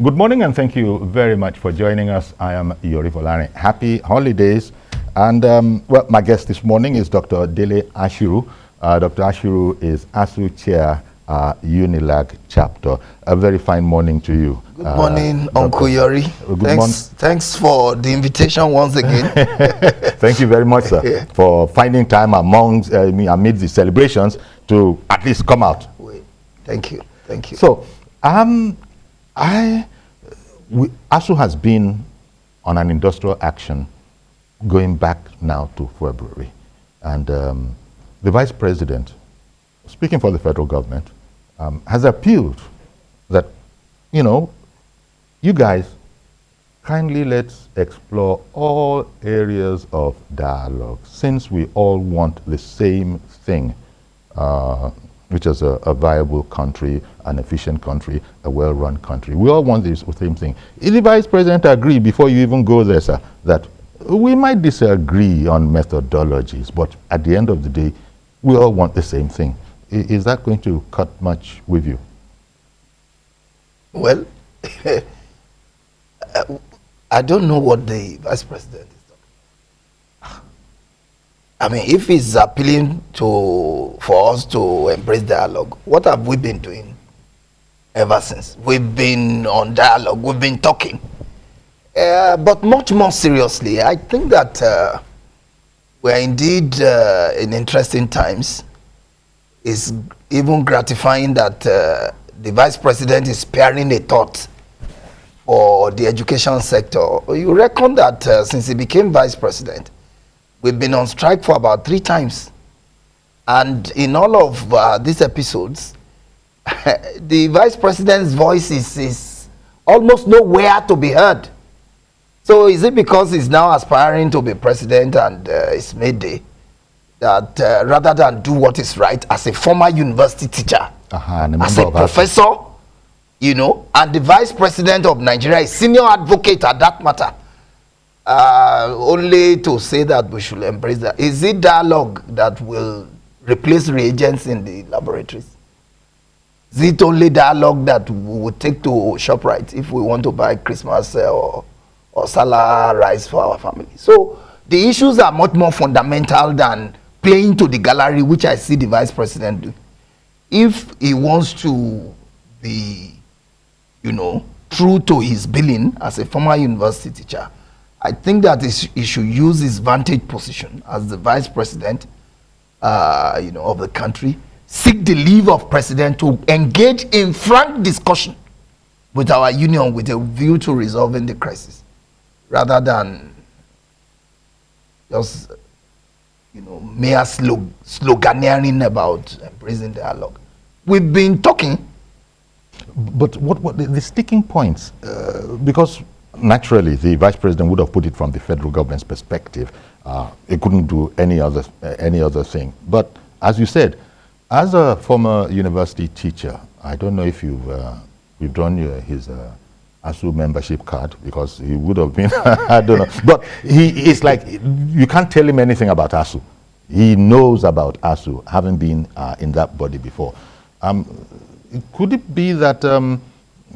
Good morning and thank you very much for joining us. I am Yori Volare. Happy holidays. And well, my guest this morning is Dr. Dele Ashiru. Dr. Ashiru is ASUU Chair, UNILAG Chapter. A very fine morning to you. Good morning, Uncle Yori. Thanks for the invitation once again. Thank you very much, sir, for finding time amidst the celebrations to at least come out. Thank you. Thank you. So, ASUU has been on an industrial action going back now to February. And the Vice President, speaking for the federal government, has appealed that, you guys, kindly let's explore all areas of dialogue since we all want the same thing, which is a viable country, an efficient country, a well-run country. We all want this same thing. If the Vice President agree, before you even go there, sir, that we might disagree on methodologies, but at the end of the day, we all want the same thing. Is that going to cut much with you? Well, I don't know what the Vice President is talking about. I mean, if he's appealing for us to embrace dialogue, what have we been doing ever since? We've been on dialogue, we've been talking. But much more seriously, I think that we're indeed in interesting times. It's even gratifying that the Vice President is sparing a thought for the education sector. You reckon that since he became Vice President, we've been on strike for about 3 times. And in all of these episodes, the Vice President's voice is almost nowhere to be heard. So is it because he's now aspiring to be president and it's midday that rather than do what is right as a former university teacher, as a professor, and the Vice President of Nigeria is senior advocate at that matter, only to say that we should embrace that? Is it dialogue that will replace reagents in the laboratories? Is it only dialogue that we would take to ShopRite if we want to buy Christmas or Salah rice for our family? So the issues are much more fundamental than playing to the gallery, which I see the Vice President do. If he wants to be, true to his billing as a former university teacher, I think that he should use his vantage position as the Vice President, of the country, seek the leave of President to engage in frank discussion with our union with a view to resolving the crisis, rather than just, mere sloganeering about embracing dialogue. We've been talking. But what the sticking points, because naturally the Vice President would have put it from the federal government's perspective. It couldn't do any other thing. But as you said, as a former university teacher, I don't know if you've done his ASUU membership card, because he would have been, I don't know. But it's like, you can't tell him anything about ASUU. He knows about ASUU, having been in that body before. Could it be that,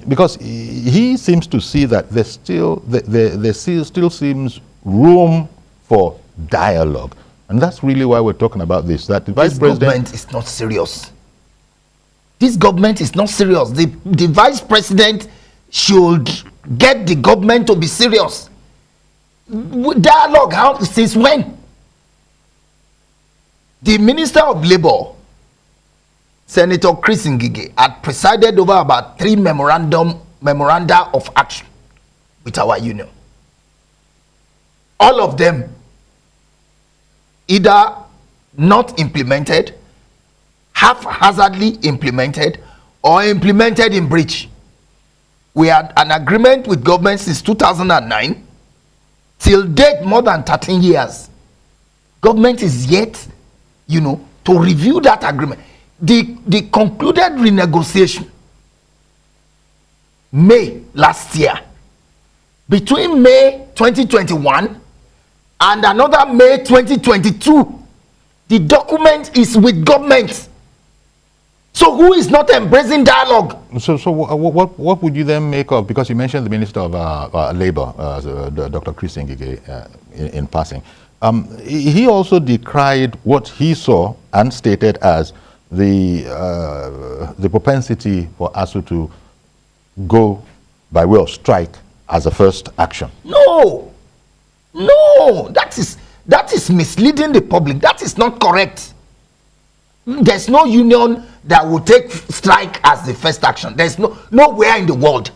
because he seems to see that there still seems room for dialogue. And that's really why we're talking about this, that the Vice President... This government is not serious. This government is not serious. The Vice President should get the government to be serious. Dialogue, since when? The Minister of Labour, Senator Chris Ngige, had presided over about 3 memoranda of action with our union. All of them either not implemented, haphazardly implemented, or implemented in breach. We had an agreement with government since 2009, till date more than 13 years. Government is yet, to review that agreement. The concluded renegotiation May last year. Between May 2021 and another May 2022, the document is with government. So who is not embracing dialogue. So what would you then make of, because you mentioned the Minister of Labor, Dr. Chris Ngige, in passing. He also decried what he saw and stated as the propensity for ASUU to go by way of strike as a first action. No, that is misleading the public. That is not correct. There's no union that will take strike as the first action. There's nowhere in the world.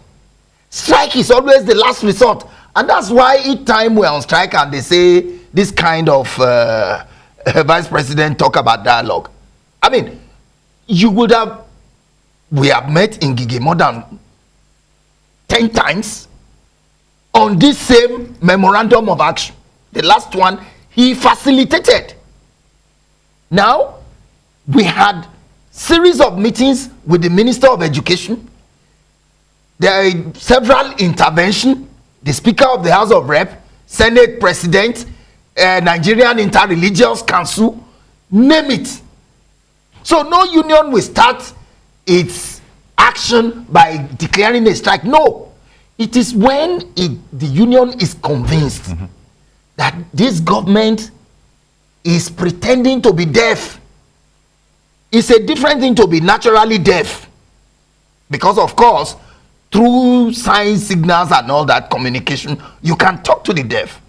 Strike is always the last resort, and that's why each time we're on strike and they say this kind of vice president talk about dialogue. I mean, we have met in Ngige more than 10 times on this same memorandum of action. The last one he facilitated. Now we had series of meetings with the Minister of Education. There are several interventions. The Speaker of the House of Rep, Senate President, Nigerian Interreligious Council, name it. So no union will start its action by declaring a strike. No, it is when the union is convinced that this government is pretending to be deaf. It's a different thing to be naturally deaf, because of course through sign signals and all that communication you can talk to the deaf.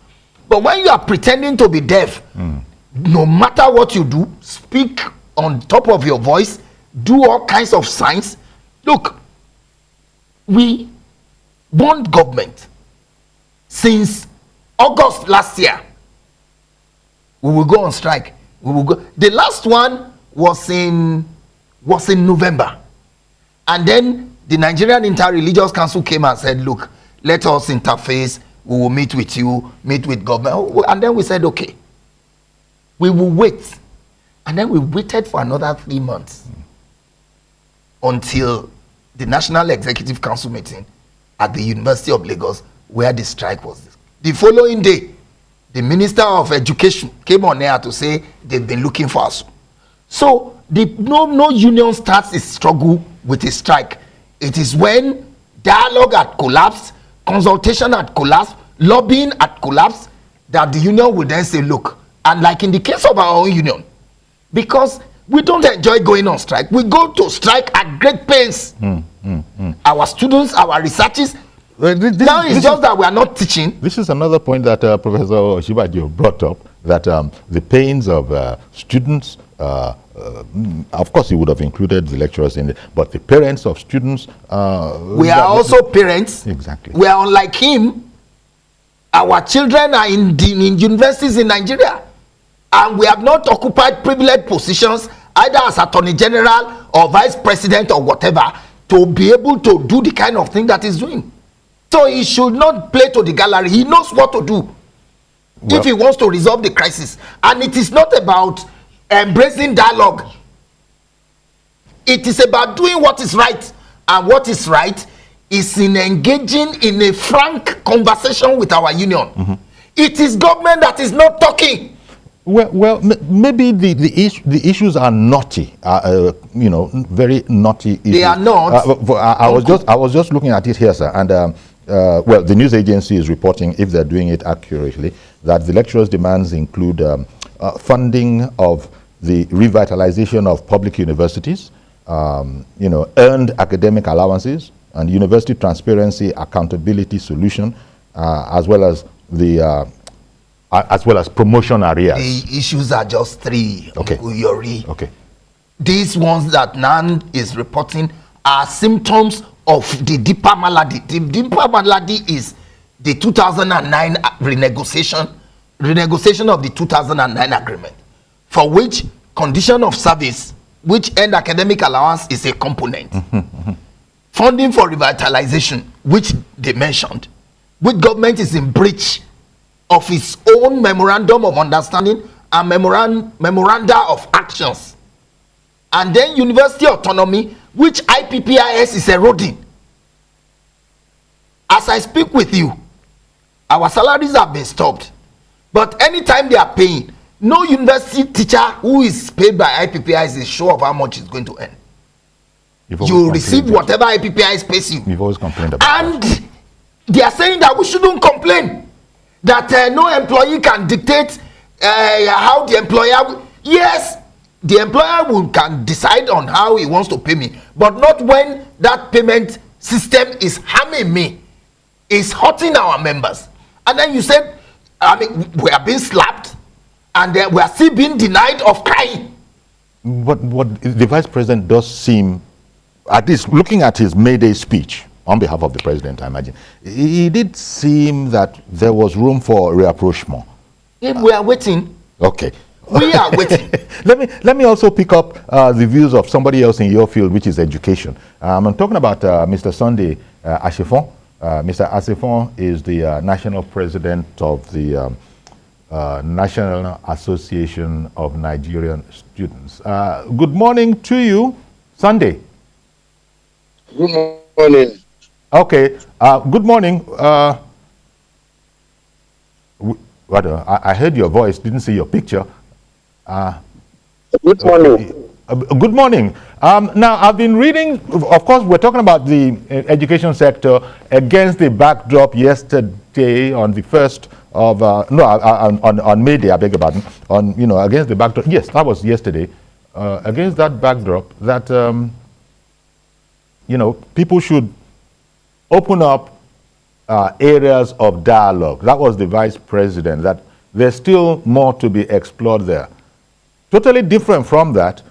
But when you are pretending to be deaf, no matter what you do, speak on top of your voice, do all kinds of signs. Look, we want government since August last year. We will go on strike. We will go. The last one was in November, and then the Nigerian Interreligious Council came and said, look, let us interface. We will meet with you, meet with government. And then we said, okay, we will wait. And then we waited for another 3 months until the National Executive Council meeting at the University of Lagos, where the strike was. The following day, the Minister of Education came on air to say they've been looking for us. So no union starts its struggle with a strike. It is when dialogue had collapsed, consultation had collapsed, lobbying had collapsed, that the union will then say, look, and like in the case of our own union, because we don't enjoy going on strike, we go to strike at great pains. Our students, our researchers, now it's just that we are not teaching. This is another point that Professor Oshibajo brought up, that the pains of students, of course he would have included the lecturers in it, but the parents of students. We are also parents. Exactly. We are unlike him. Our children are in universities in Nigeria, and we have not occupied privileged positions either as Attorney General or Vice President or whatever to be able to do the kind of thing that he's doing. So he should not play to the gallery. He knows what to do if he wants to resolve the crisis. And it is not about embracing dialogue. It is about doing what is right. And what is right is in engaging in a frank conversation with our union. It is government that is not talking. Well, maybe the issues are naughty, very naughty issues. They are not. I was just looking at it here, sir, and well, the news agency is reporting, if they're doing it accurately, that the lecturers' demands include funding of the revitalization of public universities, earned academic allowances, and university transparency accountability solution, as well as promotion areas. The issues are just three. Okay. Okay. These ones that NAN is reporting are symptoms of the deeper malady. The deeper malady is the 2009 renegotiation of the 2009 agreement, for which condition of service, which end academic allowance is a component. Funding for revitalization, which they mentioned, which government is in breach of its own memorandum of understanding and memoranda of actions. And then university autonomy, which IPPIS is eroding. As I speak with you, our salaries have been stopped. But anytime they are paying, no university teacher who is paid by IPPIS is sure of how much he's going to earn. You receive whatever IPPIS pays you. You've always complained about and that. They are saying that we shouldn't complain, that no employee can dictate how the employer. Yes, the employer can decide on how he wants to pay me, but not when that payment system is harming me, is hurting our members. And then you said, I mean, we are being slapped, and we are still being denied of crying. What the vice president does seem, at least looking at his May Day speech on behalf of the president, I imagine, it did seem that there was room for rapprochement. If we are waiting. Okay. We are waiting. let me also pick up the views of somebody else in your field, which is education. I'm talking about Mr. Sunday Asifon. Mr. Asifon is the national president of the National Association of Nigerian Students. Good morning to you, Sunday. Good morning. Okay. Good morning. I heard your voice, didn't see your picture. Good morning. Good morning. Now, I've been reading, of course, we're talking about the education sector against the backdrop yesterday on the 1st of, on May Day, I beg your pardon, against the backdrop, yes, that was yesterday, against that backdrop that, people should open up areas of dialogue. That was the vice president, that there's still more to be explored there. Totally different from that,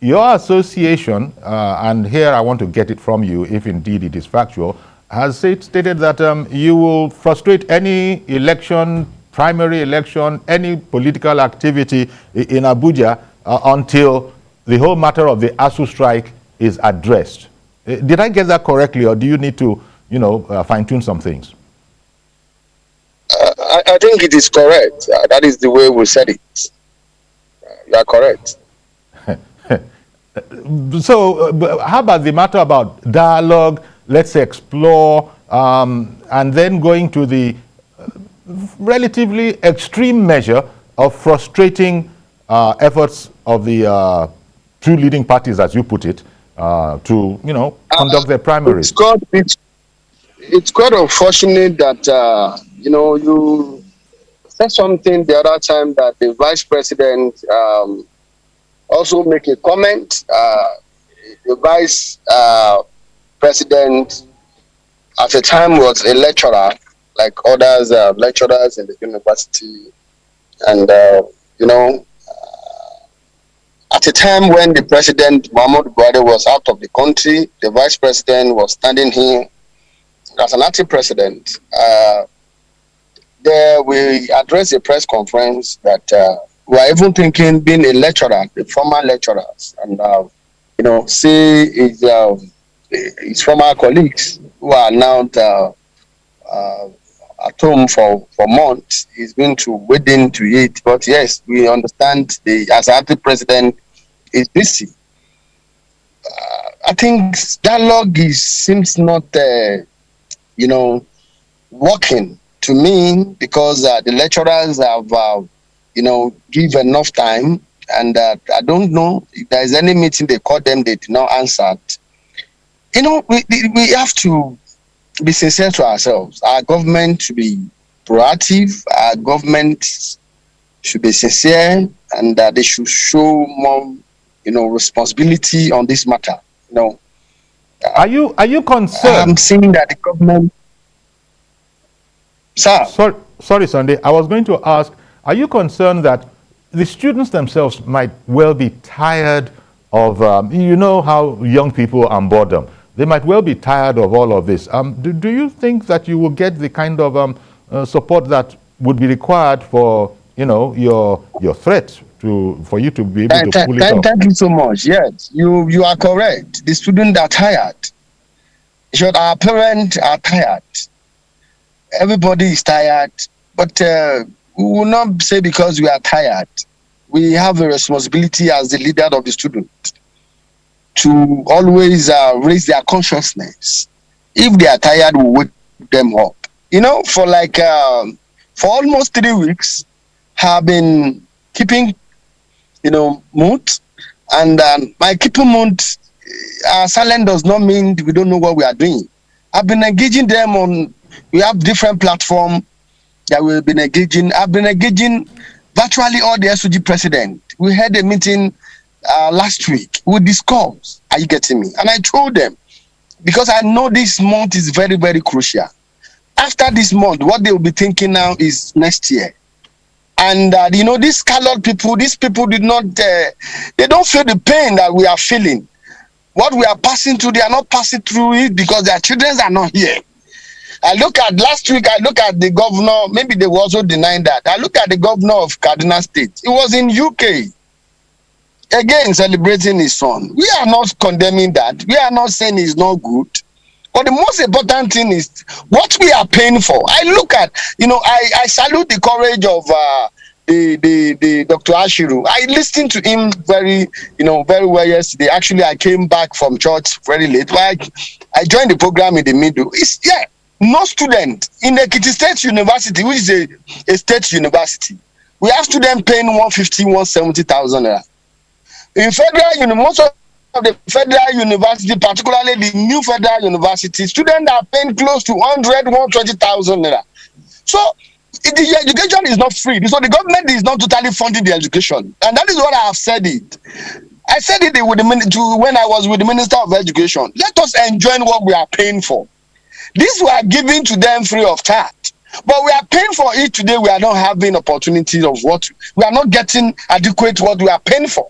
your association, and here I want to get it from you if indeed it is factual, has stated that you will frustrate any election, primary election, any political activity in Abuja until the whole matter of the ASUU strike is addressed. Did I get that correctly, or do you need to fine-tune some things? I think it is correct. That is the way we said it. You are correct. So, how about the matter about dialogue? Let's explore, and then going to the relatively extreme measure of frustrating efforts of the two leading parties, as you put it, to conduct their primaries. It's quite unfortunate that you said something the other time that the vice president also make a comment. The vice president at the time was a lecturer, like others lecturers in the university, and at the time when the president Muhammadu Buhari was out of the country, the vice president was standing here as an acting president. There we addressed a press conference that we are even thinking being a lecturer, the former lecturers, and see his former colleagues who are now at home for months. He's going to wade into it, but yes, we understand as acting president is busy. I think dialogue seems not working to me, because the lecturers have give enough time, and I don't know if there is any meeting they called them, they did not answer. We have to be sincere to ourselves. Our government should be proactive. Our government should be sincere, and they should show more responsibility on this matter. Are you concerned? I'm seeing that the government. Sir. Sorry, Sunday. I was going to ask, are you concerned that the students themselves might well be tired of, how young people are boredom. They might well be tired of all of this. Do you think that you will get the kind of support that would be required for, your threat for you to be able to pull it off? Thank you so much. Yes, you are correct. The students are tired. Our parents are tired. Everybody is tired, but we will not say because we are tired. We have a responsibility as the leader of the student to always raise their consciousness. If they are tired, we wake them up. For almost 3 weeks, have been keeping, mood, and my keeping mood our silence does not mean we don't know what we are doing. I've been engaging them on, we have different platforms that we've been engaging. I've been engaging virtually all the SUG president. We had a meeting last week. We discussed, are you getting me? And I told them, because I know this month is very, very crucial. After this month, what they will be thinking now is next year. And, you know, these colored people, these people did not, they don't feel the pain that we are feeling. What we are passing through, they are not passing through it because their children are not here. I look at last week, I look at the governor, maybe they were also denying that. I look at the governor of Kaduna State. He was in UK, again, celebrating his son. We are not condemning that. We are not saying it's not good. But the most important thing is what we are paying for. I look at, you know, I salute the courage of the Dr. Ashiru. I listened to him very well yesterday. Actually, I came back from church very late. I joined the program in the middle. No student in Ekiti State University, which is a state university. We have students paying 150, 170,000 naira. In federal, most of the federal university, particularly the new federal university, students are paying close to 100, 120,000 naira. So the education is not free. So the government is not totally funding the education. And that is what I have said it. I said it with when I was with the Minister of Education. Let us enjoy what we are paying for. This we are giving to them free of charge. But we are paying for it today. We are not having opportunities of what we are not getting adequate what we are paying for.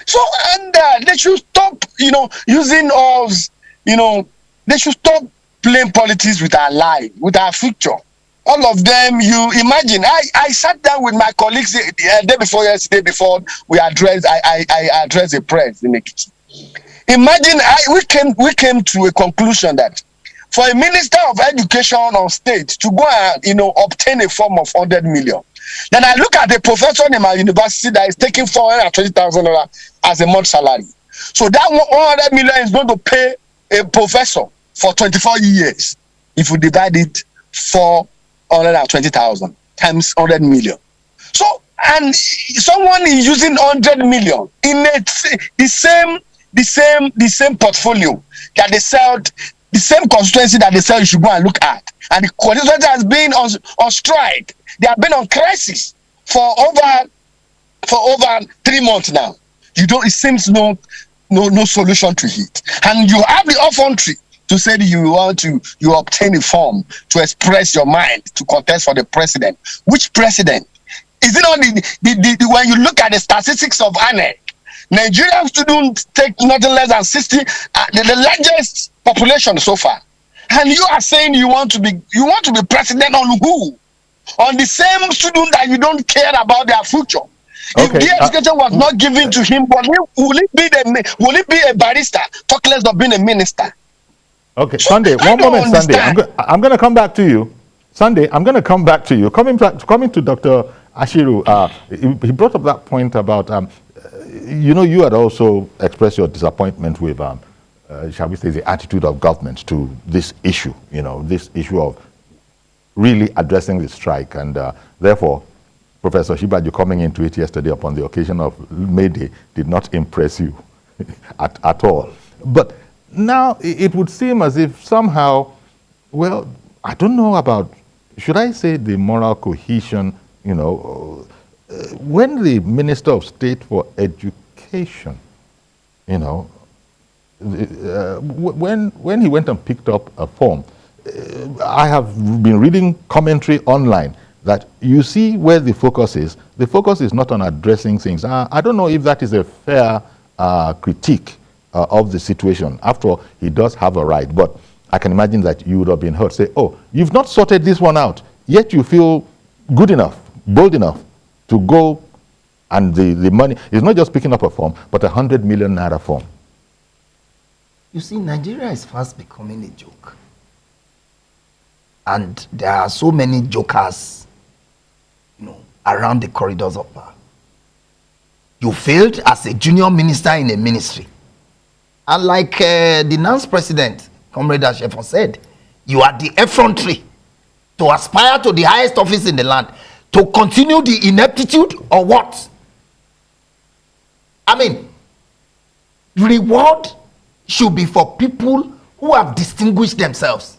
So, and they should stop, using us, they should stop playing politics with our life, with our future. All of them, you imagine, I sat down with my colleagues the day before yesterday, before we addressed, I addressed the press in Ekiti. Imagine, we came to a conclusion that for a minister of education on state to go and, obtain a form of 100 million, then I look at the professor in my university that is taking 420,000 as a month salary. So that 100 million is going to pay a professor for 24 years if we divide it 420,000 times 100 million. So, and someone is using 100 million in the same portfolio that they sell, the same constituency that they say you should go and look at. And the constituency has been on strike. They have been on crisis for over 3 months now. It seems no solution to it. And you have the effrontery to say that you obtain a form to express your mind to contest for the president. Which president? Is it not when you look at the statistics of ANEC, Nigerian students take nothing less than 60, the largest population so far. And you are saying you want to be president on who? On the same student that you don't care about their future. If the education was not given to him, will it be a barrister? Talk less of being a minister. Okay, so Sunday, one moment, Sunday. I'm going to come back to you. Sunday, I'm going to come back to you. Coming to Dr. Ashiru, he brought up that point about, you had also expressed your disappointment with, shall we say, the attitude of government to this issue, this issue of really addressing the strike. And therefore, Professor Shibaju coming into it yesterday upon the occasion of May Day did not impress you at all. But now it would seem as if somehow, well, I don't know about, should I say the moral cohesion, when the Minister of State for Education, when he went and picked up a form, I have been reading commentary online that you see where the focus is. The focus is not on addressing things. I don't know if that is a fair critique of the situation. After all, he does have a right, but I can imagine that you would have been heard say, oh, you've not sorted this one out, yet you feel good enough, bold enough to go, and the money is not just picking up a form, but 100 million naira form. You see, Nigeria is fast becoming a joke. And there are so many jokers, around the corridors of power. You failed as a junior minister in a ministry. And like the NANS president, Comrade Ashefon, said, you are the effrontery to aspire to the highest office in the land, to continue the ineptitude or what? I mean, reward should be for people who have distinguished themselves.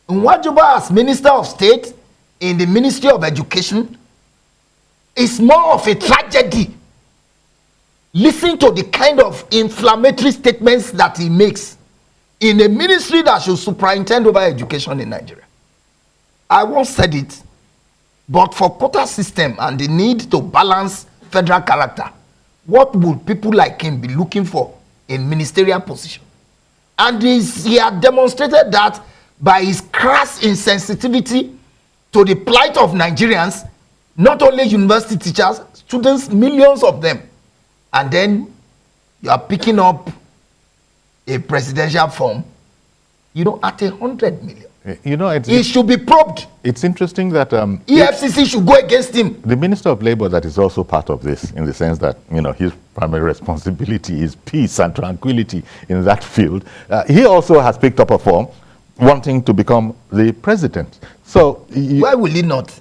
Nwanjiuba as Minister of State in the Ministry of Education is more of a tragedy. Listen to the kind of inflammatory statements that he makes in a ministry that should superintend over education in Nigeria. I once said it, but for quota system and the need to balance federal character, what would people like him be looking for in ministerial position? And he had demonstrated that by his crass insensitivity to the plight of Nigerians, not only university teachers, students, millions of them. And then you are picking up a presidential form, at 100 million. He should be probed. It's interesting that EFCC should go against him. The Minister of Labour that is also part of this, in the sense that his primary responsibility is peace and tranquility in that field. He also has picked up a form wanting to become the president. So why will he not?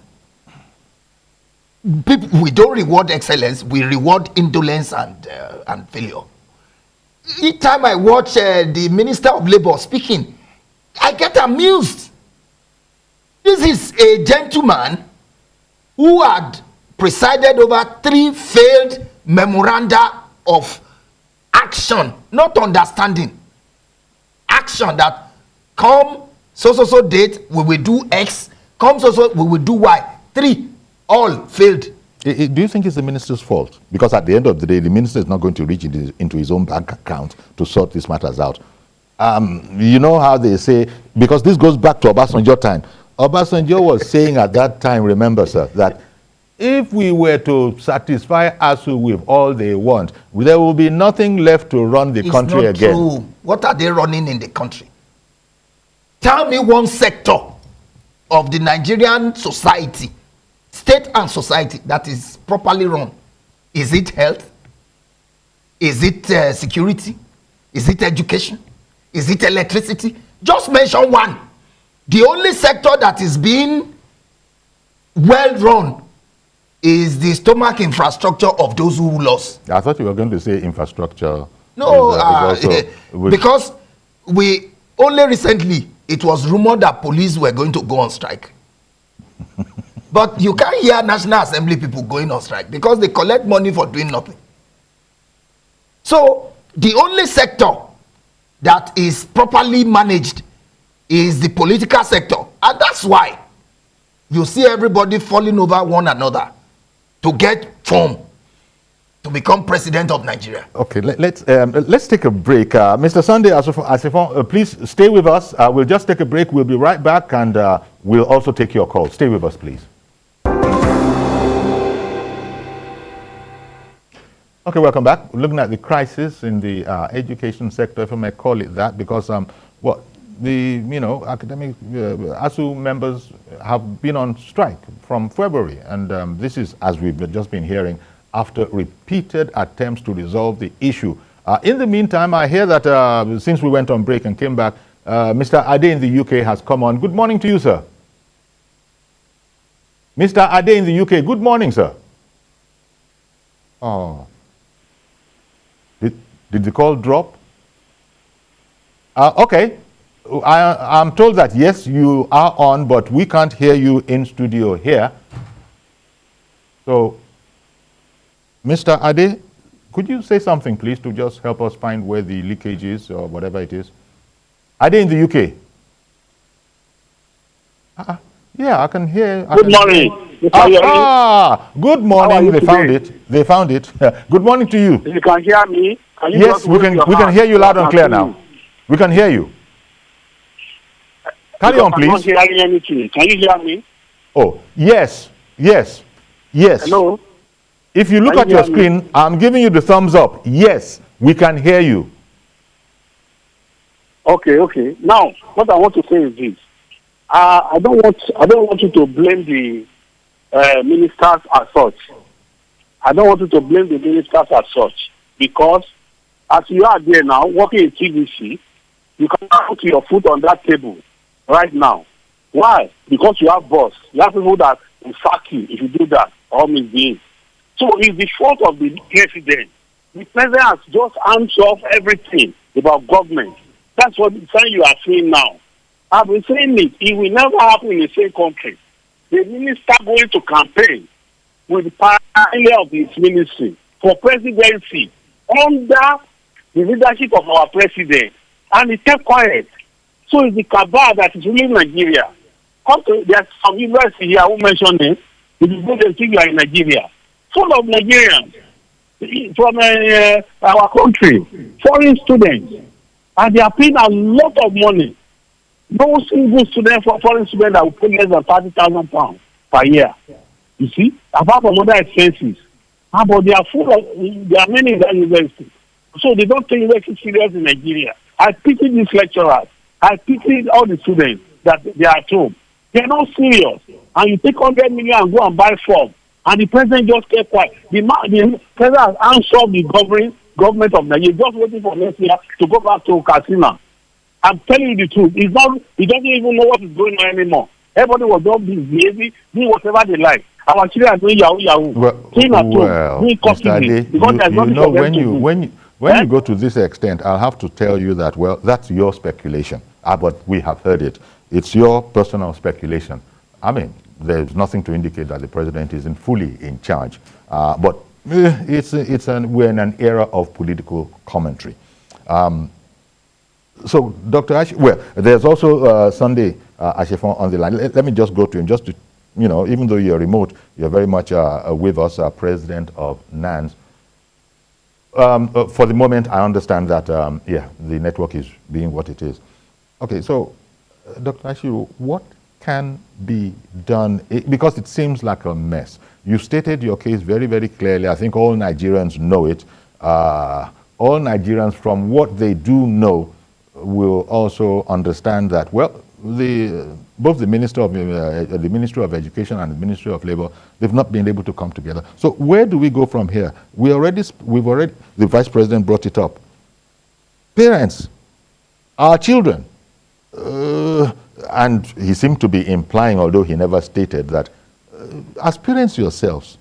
We don't reward excellence, we reward indolence and failure. Each time I watch the Minister of Labour speaking, I get amused. This is a gentleman who had presided over 3 failed memoranda of action, not understanding. Action that come so date, we will do X, come so we will do Y. 3, all failed. Do you think it's the minister's fault? Because at the end of the day, the minister is not going to reach into his own bank account to sort these matters out. You know how they say, because this goes back to Obasanjo time. Obasanjo was saying at that time, remember, sir, that if we were to satisfy ASUU with all they want, there will be nothing left to run the country again. It's not true. What are they running in the country? Tell me one sector of the Nigerian society, state and society, that is properly run. Is it health? Is it security? Is it education? Is it electricity? Just mention one. The only sector that is being well run is the stomach infrastructure of those who lost. I thought you were going to say infrastructure. No, because we only recently, it was rumored that police were going to go on strike. But you can't hear National Assembly people going on strike because they collect money for doing nothing. So the only sector that is properly managed is the political sector. And that's why you see everybody falling over one another to get form to become president of Nigeria. Okay, let's take a break. Mr. Sunday Asifon, please stay with us. We'll just take a break. We'll be right back, and we'll also take your call. Stay with us, please. Okay, welcome back. We're looking at the crisis in the education sector, if I may call it that, because academic ASUU members have been on strike from February, and this is, as we've just been hearing, after repeated attempts to resolve the issue. In the meantime, I hear that since we went on break and came back, Mr. Ade in the UK has come on. Good morning to you, sir. Mr. Ade in the UK, good morning, sir. Oh. Did the call drop? Okay. I'm told that, yes, you are on, but we can't hear you in studio here. So, Mr. Ade, could you say something, please, to just help us find where the leakage is or whatever it is? Ade in the UK. Yeah, I can hear. Good morning. Good morning. They found it. They found it. Good morning to you. You can hear me? Can you yes, we can hear you loud and clear now. We can hear you. Carry on, please. I'm not hearing anything. Can you hear me? Oh, yes. Hello? If you look at your screen, I'm giving you the thumbs up. Yes, we can hear you. Okay. Now, what I want to say is this. I don't want you to blame the ministers as such. I don't want you to blame the ministers as such, because as you are there now, working in TVC, you can put your foot on that table right now. Why? Because you have boss. You have people that will sack you if you do that or misbehave. So it's the fault of the president The president has just hands off everything about government. That's what the sign you are seeing now. I've been saying it. It will never happen in the same country. The minister going to campaign with the pioneer of his ministry for presidency under the leadership of our president, and he kept quiet. So it's the cabal that is ruling Nigeria. There's some university here who mentioned it. If you go and think you are in Nigeria, full of Nigerians from our country, foreign students, and they are paying a lot of money. No single student, foreign student, that will pay less than £30,000 per year. You see, apart from other expenses. But they are full of, there are many in that university. So they don't take university serious in Nigeria. I pity these lecturers. I pity all the students that they are at home. They are not serious. And you take 100 million and go and buy form. And the president just kept quiet. The president has answered the government of Nigeria, just waiting for next year to go back to Katsina. I'm telling you the truth. He doesn't even know what is going on anymore. Everybody was just busy, doing whatever they like. Our children are doing yahoo. Doing custody. Because you know, when you go to this extent, I'll have to tell you that, well, that's your speculation. But we have heard it. It's your personal speculation. I mean, there's nothing to indicate that the president isn't fully in charge. But we're in an era of political commentary. So, Dr. Ash, well, there's also Sunday Ashifon on the line. Let me just go to him, just to, you know, even though you're remote, you're very much with us, president of NANS. For the moment, I understand that, yeah, the network is being what it is. Okay, so, Dr. Ashiru, what can be done? Because it seems like a mess. You stated your case very, very clearly. I think all Nigerians know it. All Nigerians, from what they do know, will also understand that, well, both the Ministry of Education and the Ministry of Labor, they've not been able to come together. So where do we go from here? The Vice President brought it up. Parents, our children, and he seemed to be implying, although he never stated that, as parents yourselves,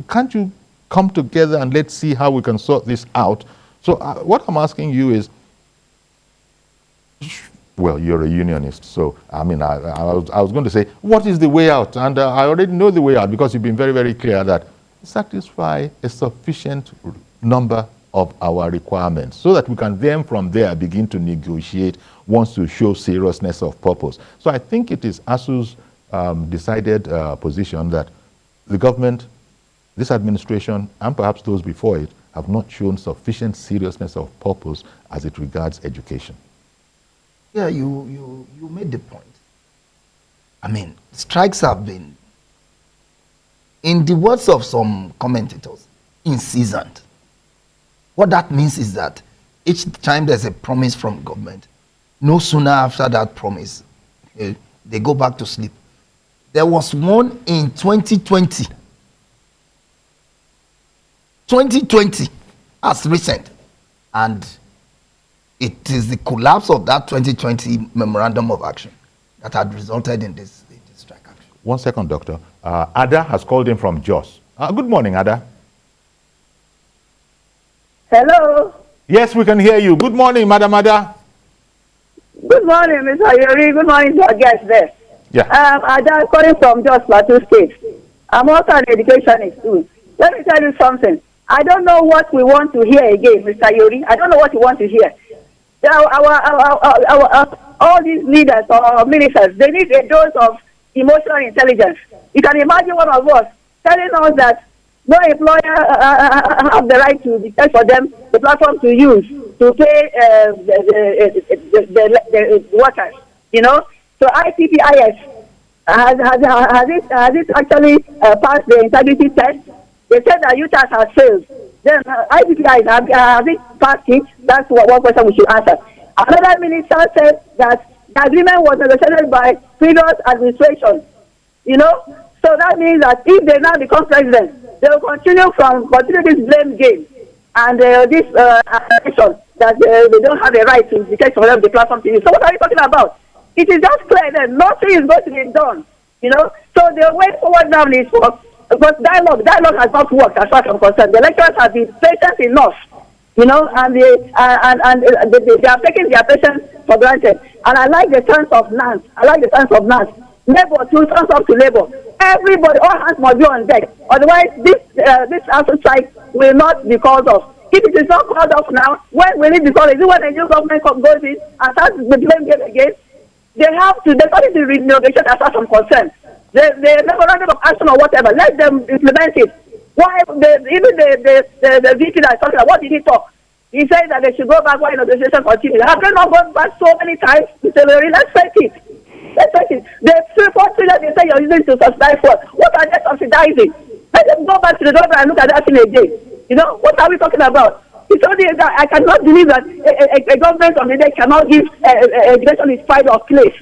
can't you come together and let's see how we can sort this out? So what I'm asking you is, well, you're a unionist, so I mean, I was going to say, what is the way out? And I already know the way out because you've been very, very clear that satisfy a sufficient number of our requirements so that we can then from there begin to negotiate once to show seriousness of purpose. So I think it is ASUU's decided position that the government, this administration, and perhaps those before it, have not shown sufficient seriousness of purpose as it regards education. Yeah, you made the point. I mean, strikes have been, in the words of some commentators, unseasoned. What that means is that each time there's a promise from government, no sooner after that promise, they go back to sleep. There was one in 2020. 2020, as recent. And it is the collapse of that 2020 memorandum of action that had resulted in this strike action. 1 second, Doctor. Ada has called in from Jos. Good morning, Ada. Hello. Yes, we can hear you. Good morning, Madam Ada. Good morning, Mr. Yuri. Good morning to our guests there. Yeah. Ada calling from Jos Plateau State. I'm also an educationist too. Let me tell you something. I don't know what we want to hear again, Mr. Yuri. I don't know what you want to hear. All these leaders or ministers, they need a dose of emotional intelligence. You can imagine one of us telling us that no employer have the right to decide for them the platform to use to pay the workers. You know, so IPPIS has it actually passed the integrity test? They said that UTAS has failed. Then IPPIS has it passed it? That's one question we should answer. Another minister said that the agreement was negotiated by previous administration. You know, so that means that if they now become president, they will continue this blame game and this accusation that they don't have a right to decide for them the platform to use. So what are you talking about? It is just clear that nothing is going to be done. You know, so the way forward now is for, because dialogue has not worked as far as I'm concerned. The lecturers have been patient enough you know, and they are taking their patients for granted. And I like the sense of NANS. Labor to stand up to labor. Everybody, all hands must be on deck. Otherwise, this ASUU strike will not be called off. If it is not called off now, when will it be called? Is it when the new government goes in and starts the blame game again? They started the renegotiation as far as I'm concerned. The memorandum of action or whatever, let them implement it. Why even the VP that is talking about, what did he talk? He said that they should go back while negotiation continues. Have they not gone back so many times? Let's face it. The 3-4 trillion they say you're using to subsidize for, what are they subsidizing? Let them go back to the government and look at that thing again. You know, what are we talking about? It's only that I cannot believe that a government of the day cannot give education its pride of place.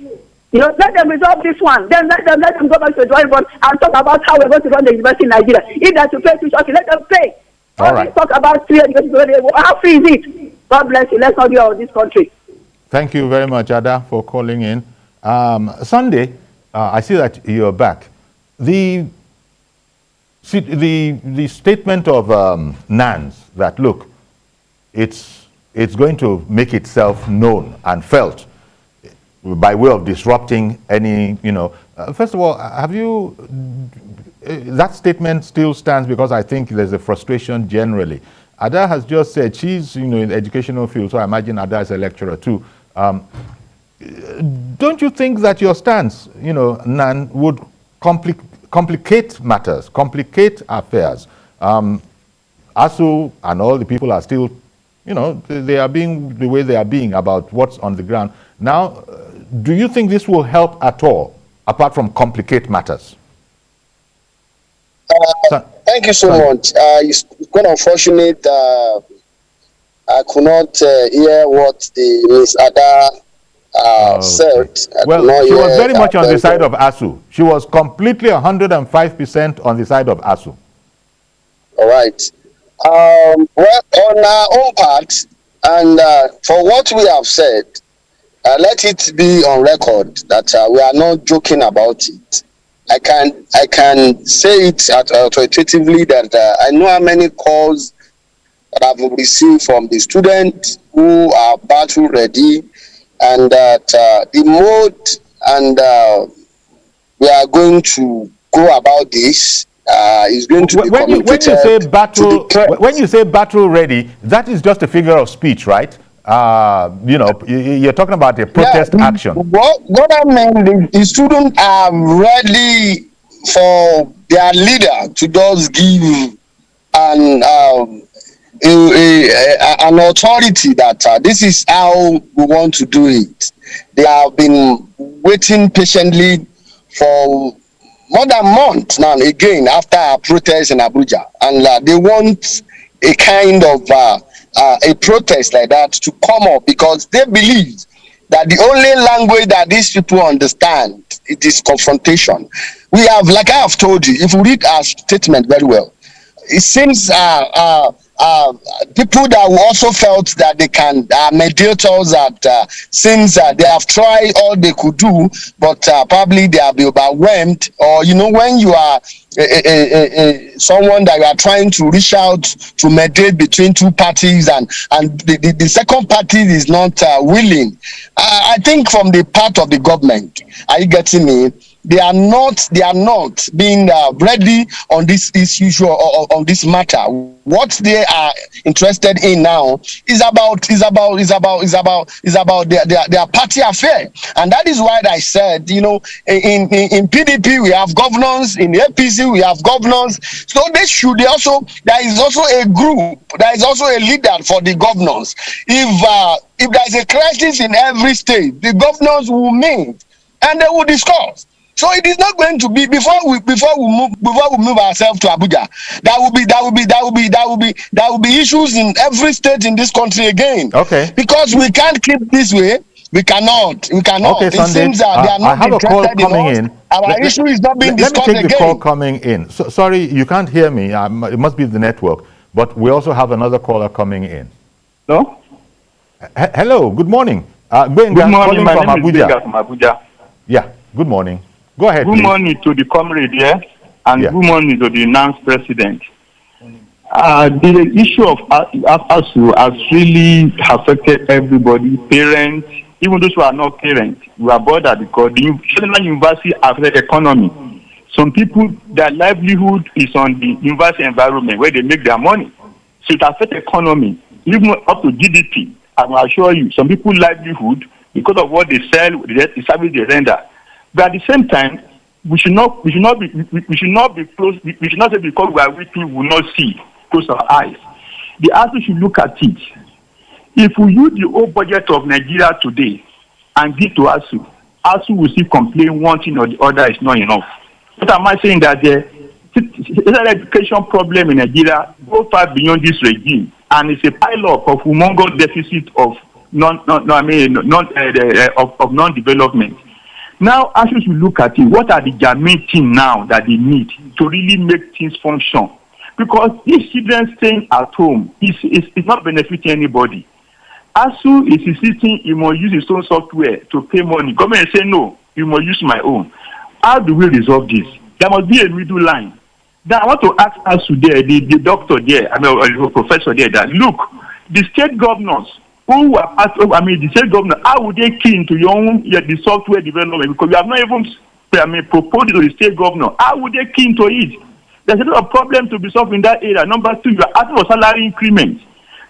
You know, let them resolve this one. Then let them go back to the drawing board and talk about how we're going to run the university in Nigeria. If they have to pay tuition, let them pay. All right. Talk about free education. How free is it? God bless you. Let's not be out of this country. Thank you very much, Ada, for calling in. Sunday, I see that you're back. The statement of NANS that, look, it's going to make itself known and felt by way of disrupting any, you know. First of all, have you, that statement still stands because I think there's a frustration generally. Ada has just said she's, you know, in the educational field, so I imagine Ada is a lecturer too. Don't you think that your stance, you know, Nan, would complicate matters, complicate affairs? ASUU and all the people are still, you know, they are being the way they are being about what's on the ground. Now, do you think this will help at all, apart from complicate matters? Thank you so much. It's quite unfortunate I could not hear what the Ms. Ada said. Well, she was very much on the side of ASUU. She was completely 105% on the side of ASUU. All right. Well, on our own part, and for what we have said, let it be on record that we are not joking about it. I can say it authoritatively that I know how many calls that I've received from the students who are battle ready, and that the mode and we are going to go about this is going to be communicated. When you say battle ready, that is just a figure of speech, right? You know, you're talking about a protest action. What I mean, the students are ready for their leader to just give an authority that this is how we want to do it. They have been waiting patiently for more than a month now, again, after a protest in Abuja. And they want a kind of a protest like that to come up, because they believe that the only language that these people understand, it is confrontation. We have, like I have told you, if you read our statement very well, it seems people that also felt that they can mediators that since they have tried all they could do, but probably they have been overwhelmed, or you know, when you are someone that you are trying to reach out to mediate between two parties, and the second party is not willing. I think from the part of the government, are you getting me? They are not being ready on this issue or on this matter. What they are interested in now is about their party affair, and that is why I said, you know, in PDP we have governors, in APC we have governors, so there is also a group, there is also a leader for the governors. If there is a crisis in every state, the governors will meet and they will discuss. So it is not going to be before we move ourselves to Abuja. There will be issues in every state in this country again. Okay. Because we can't keep this way. We cannot. Okay, it Sunday, seems that they are not I have a call coming in. Our issue is not being discussed again. Let me take the call coming in. So, sorry, you can't hear me. It must be the network. But we also have another caller coming in. No? Hello. Good morning. Good morning. My name is Benga from Abuja. Yeah. Good morning. Go ahead, Good please. morning to the comrade here, and Yeah. good morning to the announced president. The issue of ASUU has really affected everybody, parents, even those who are not parents. We are bothered because the Federal University affected economy. Some people, their livelihood is on the university environment where they make their money. So it affects economy, even up to GDP. I will assure you, some people's livelihood, because of what they sell, the service they render. But at the same time, we should not be close. We should not say because we are weak, we will not see. Close our eyes. The ASUU should look at it. If we use the whole budget of Nigeria today and give to ASUU will still complain one thing or the other is not enough. What am I saying? That the education problem in Nigeria goes far beyond this regime, and it's a pile-up of humongous deficit of non-development. Now, ASUU should look at it. What are the germane things now that they need to really make things function? Because these children staying at home is not benefiting anybody. ASUU is insisting you must use its own software to pay money. Government say no, you must use my own. How do we resolve this? There must be a middle line. Then I want to ask ASUU there, the doctor there, the professor there, that look, the state governors who are the state governor, how would they key into your own the software development? Because you have not even proposed it to the state governor. How would they key into it? There's a lot of problem to be solved in that area. Number two, you are asking for salary increments.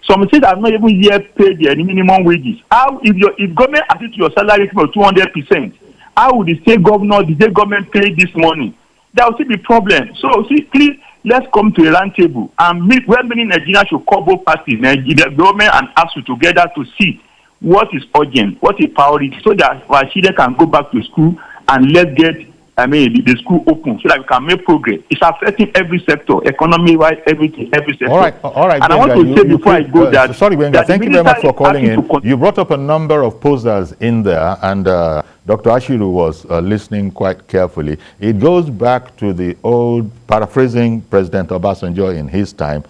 Some states have not even yet paid their minimum wages. How if government asks your salary increment of 200%, how would the state government pay this money? There will still be problem. So please let's come to a round table and meet where many Nigerians should call both parties, the government and ASUU together to see what is urgent, what is priority, so that our children can go back to school and let's get the school open so that we can make progress. It's affecting every sector, economy-wise, everything, every sector. All right. And I want to say before I go that... Sorry, Wenga, thank you very much for calling in. You brought up a number of posters in there, and Dr. Ashiru was listening quite carefully. It goes back to the old, paraphrasing President Obasanjo in his time,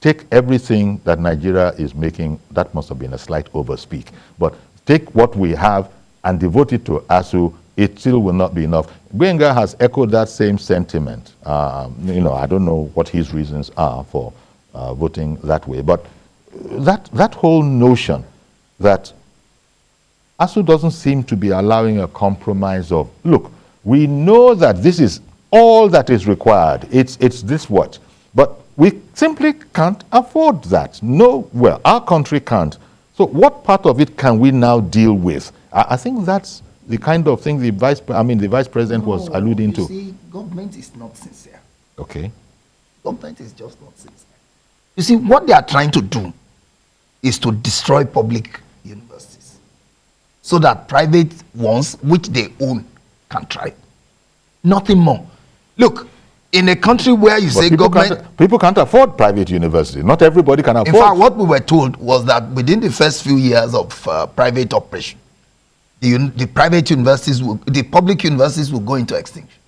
take everything that Nigeria is making, that must have been a slight overspeak, but take what we have and devote it to ASUU, it still will not be enough. Gbenga has echoed that same sentiment. I don't know what his reasons are for voting that way, but that whole notion that ASUU doesn't seem to be allowing a compromise of, look, we know that this is all that is required. It's this what, but we simply can't afford that. No, well, our country can't. So what part of it can we now deal with? I think that's the kind of thing the vice president was alluding to. You see, government is not sincere. Okay. Government is just not sincere. You see, what they are trying to do is to destroy public universities so that private ones, which they own, can thrive. Nothing more. Look, in a country where you say government... People can't afford private universities. Not everybody can afford. In fact, what we were told was that within the first few years of private operation, the private universities, the public universities will go into extinction.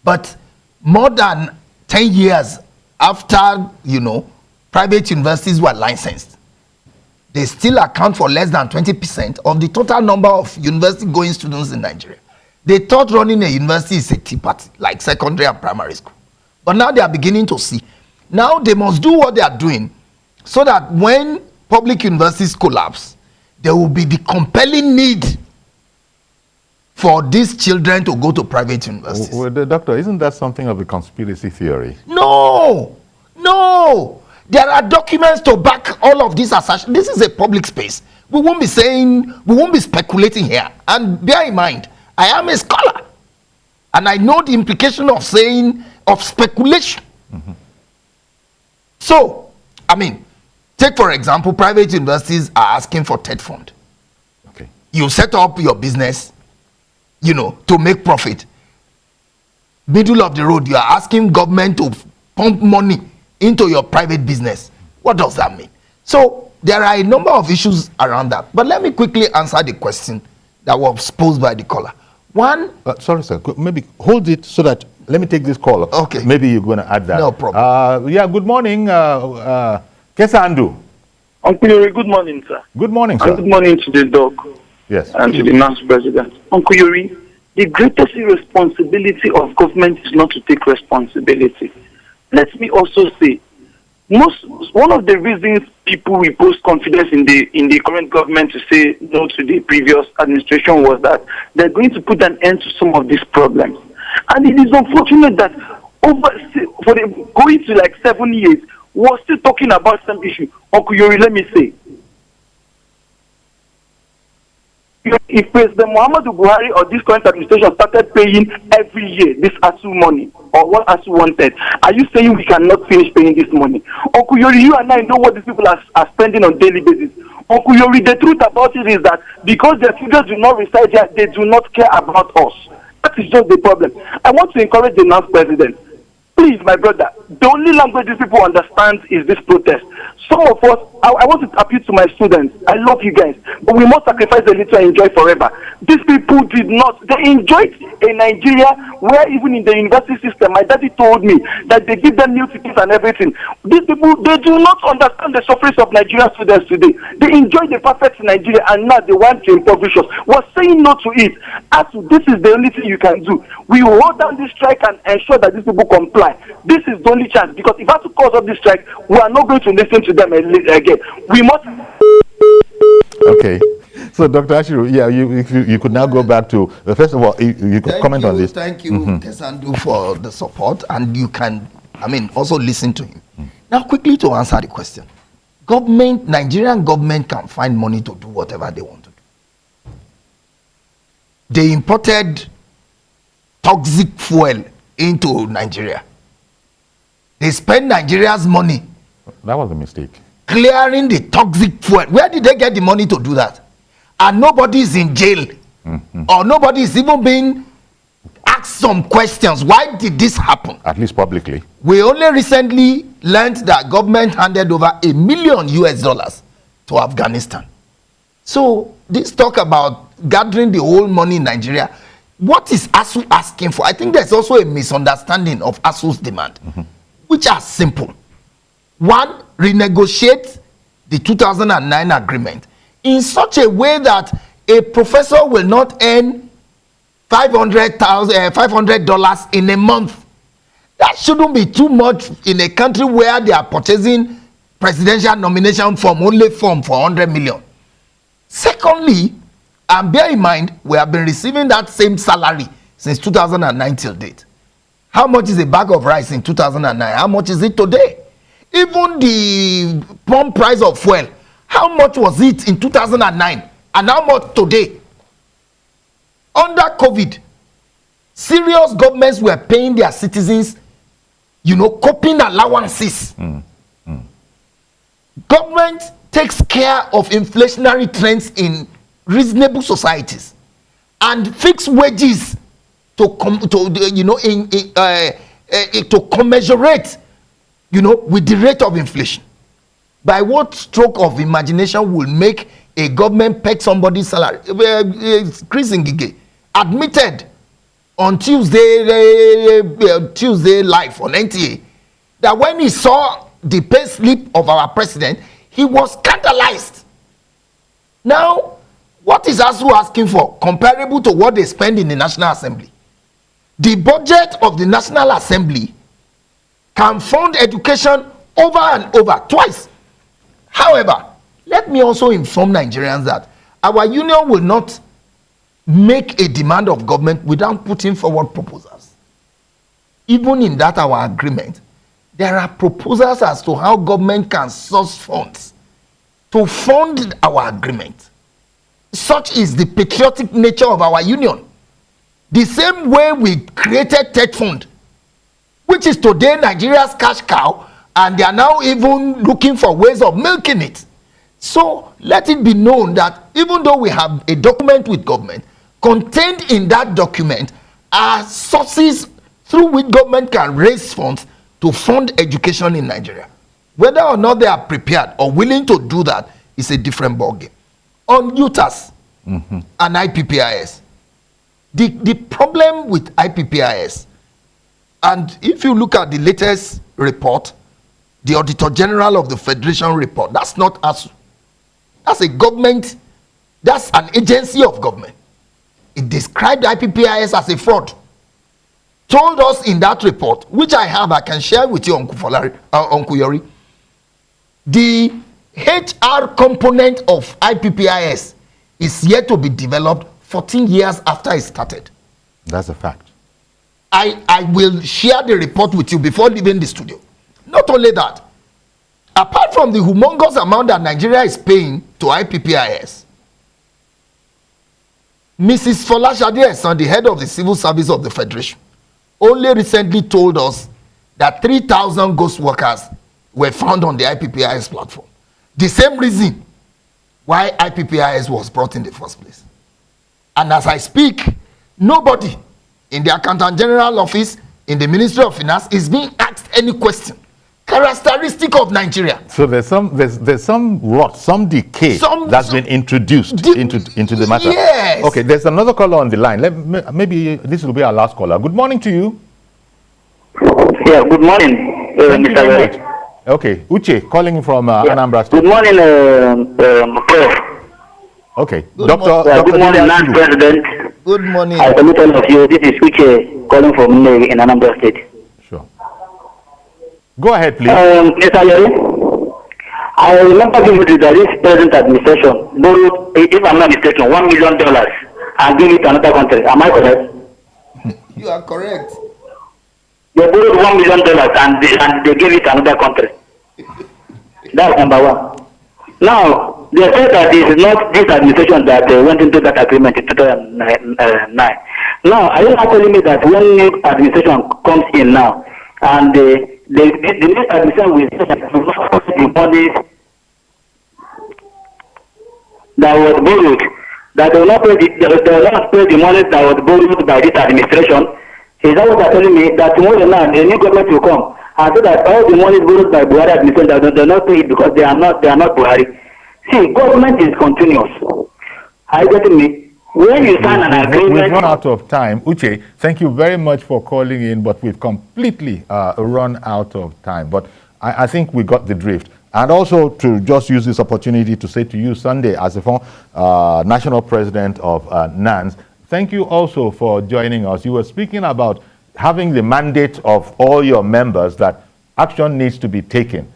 But more than 10 years after, private universities were licensed, they still account for less than 20% of the total number of university-going students in Nigeria. They thought running a university is a tea party, like secondary and primary school. But now they are beginning to see. Now they must do what they are doing so that when public universities collapse, there will be the compelling need for these children to go to private universities. Well, Doctor, isn't that something of a conspiracy theory? No. There are documents to back all of these assertions. This is a public space. We won't be speculating here. And bear in mind, I am a scholar. And I know the implication of speculation. Mm-hmm. So, take for example, private universities are asking for TED fund. Okay. You set up your business, to make profit. Middle of the road, you are asking government to pump money into your private business. What does that mean? So there are a number of issues around that. But let me quickly answer the question that was posed by the caller. One... sorry, sir. Maybe hold it so that... Let me take this call. Okay. Maybe you're going to add that. No problem. Good morning, Kesandu. Uncle Yuri, good morning, sir. Good morning, sir. And good morning to the doc. Yes. And to the National President. Uncle Yuri, the greatest irresponsibility of government is not to take responsibility. Let me also say, One of the reasons people repose confidence in the current government to say no to the previous administration was that they're going to put an end to some of these problems. And it is unfortunate that going to like 7 years, we're still talking about some issue. Uncle Yori, let me say, if President Muhammadu Buhari or this current administration started paying every year this ASUU money, or what ASUU wanted, are you saying we cannot finish paying this money? Uncle Yori, you and I know what these people are spending on daily basis. Uncle Yori, the truth about it is that because their children do not reside here, they do not care about us. That is just the problem. I want to encourage the next president. Please, my brother, the only language these people understand is this protest. Some of us, I want to appeal to my students. I love you guys, but we must sacrifice a little and enjoy forever. These people did not. They enjoyed a Nigeria where even in the university system, my daddy told me that they give them new tickets and everything. These people, they do not understand the sufferings of Nigerian students today. They enjoy the perfect Nigeria and now they want to impoverish us. We're saying no to it. As this is the only thing you can do. We hold down this strike and ensure that these people comply. This is the only chance, because if I have to cause up this strike, we are not going to listen to them again. We must. Okay. So, Dr. Ashiru, yeah, you could now go back to, first of all, you could comment on this. Thank you, Kesandu, for the support, and you can, also listen to him. Now, quickly to answer the question. Nigerian government can find money to do whatever they want to do. They imported toxic fuel into Nigeria. They spend Nigeria's money. That was a mistake. Clearing the toxic fuel. Where did they get the money to do that? And nobody is in jail. Or nobody is even being asked some questions. Why did this happen? At least publicly. We only recently learned that government handed over $1 million to Afghanistan. So this talk about gathering the whole money in Nigeria, what is ASUU asking for? I think there's also a misunderstanding of ASUU's demand, which are simple. One, renegotiate the 2009 agreement in such a way that a professor will not earn $500 in a month. That shouldn't be too much in a country where they are purchasing presidential nomination form, only form for 100 million. Secondly, and bear in mind, we have been receiving that same salary since 2009 till date. How much is a bag of rice in 2009? How much is it today? Even the pump price of fuel, how much was it in 2009 and how much today? Under COVID, serious governments were paying their citizens, coping allowances. Government takes care of inflationary trends in reasonable societies and fix wages to commensurate with the rate of inflation. By what stroke of imagination will make a government peg somebody's salary? Chris Ngige admitted on Tuesday live on NTA that when he saw the pay slip of our president, he was scandalized. Now, what is ASUU asking for? Comparable to what they spend in the National Assembly. The budget of the National Assembly can fund education over and over, twice. However, let me also inform Nigerians that our union will not make a demand of government without putting forward proposals. Even in that our agreement, there are proposals as to how government can source funds to fund our agreement. Such is the patriotic nature of our union. The same way we created Tech Fund, which is today Nigeria's cash cow, and they are now even looking for ways of milking it. So let it be known that even though we have a document with government, contained in that document are sources through which government can raise funds to fund education in Nigeria. Whether or not they are prepared or willing to do that is a different ballgame. On UTAS and IPPIS, the problem with IPPIS, and if you look at the latest report, the Auditor General of the Federation report, that's not ASUU. That's a government, that's an agency of government. It described IPPIS as a fraud. Told us in that report, which I can share with you, Uncle Yori, The HR component of IPPIS is yet to be developed 14 years after it started. That's a fact. I will share the report with you before leaving the studio. Not only that, apart from the humongous amount that Nigeria is paying to IPPIS, Mrs. Folashade Esan, the head of the Civil Service of the Federation, only recently told us that 3,000 ghost workers were found on the IPPIS platform. The same reason why IPPIS was brought in the first place. And as I speak, nobody in the Accountant General Office, in the Ministry of Finance, is being asked any question characteristic of Nigeria. So there's some rot, some decay that's been introduced into the matter. Yes. Okay, there's another caller on the line. Maybe this will be our last caller. Good morning to you. Yeah, good morning, Thank you Mr. very Gary. much. Okay, Uche calling from Anambra State. Good morning, Prof. Okay, Good Dr. Good morning, Dr. Last President. Good morning. I salute all of you. This is Uche calling from Nnewi in Anambra State. Sure. Go ahead, please. Mr. Yeri, I remember vividly that this present administration borrowed, if I'm not mistaken, $1 million and gave it to another country. Am I correct? You are correct. They borrowed $1 million and they gave it to another country. That's number one. Now, they said that it is not this administration that went into that agreement in 2009. Now, are you not telling me that when new administration comes in now, and the new administration will say that the money that was borrowed, that they will not pay the money that was borrowed by this administration? Is that what they're telling me? That tomorrow now the new government will come and say that all the money borrowed by Buhari administration they will not pay it because they are not Buhari. See, government is continuous. Are you getting me? When you sign an agreement, we've run out of time. Uche, thank you very much for calling in, but we've completely run out of time. But I think we got the drift. And also to just use this opportunity to say to you, Sunday, as a national president of NANS, thank you also for joining us. You were speaking about having the mandate of all your members that action needs to be taken.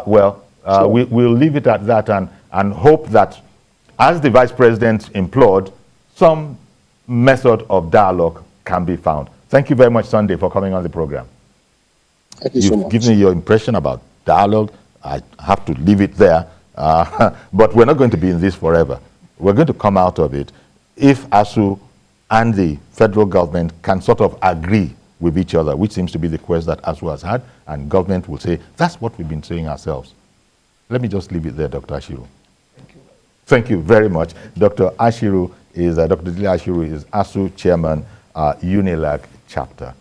We'll leave it at that and hope that, as the Vice President implored, some method of dialogue can be found. Thank you very much, Sunday, for coming on the program. Thank you so much. You've given me your impression about dialogue. I have to leave it there. But we're not going to be in this forever. We're going to come out of it if ASUU and the federal government can sort of agree with each other, which seems to be the quest that ASUU has had, and government will say, that's what we've been saying ourselves. Let me just leave it there, Dr. Ashiru. Thank you very much. Dr. Ashiru is, Dr. Dile Ashiru is ASUU chairman, UNILAG chapter.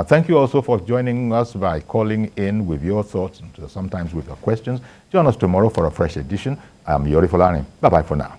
Thank you also for joining us by calling in with your thoughts and sometimes with your questions. Join us tomorrow for a fresh edition. I'm Yori Folani. Bye-bye for now.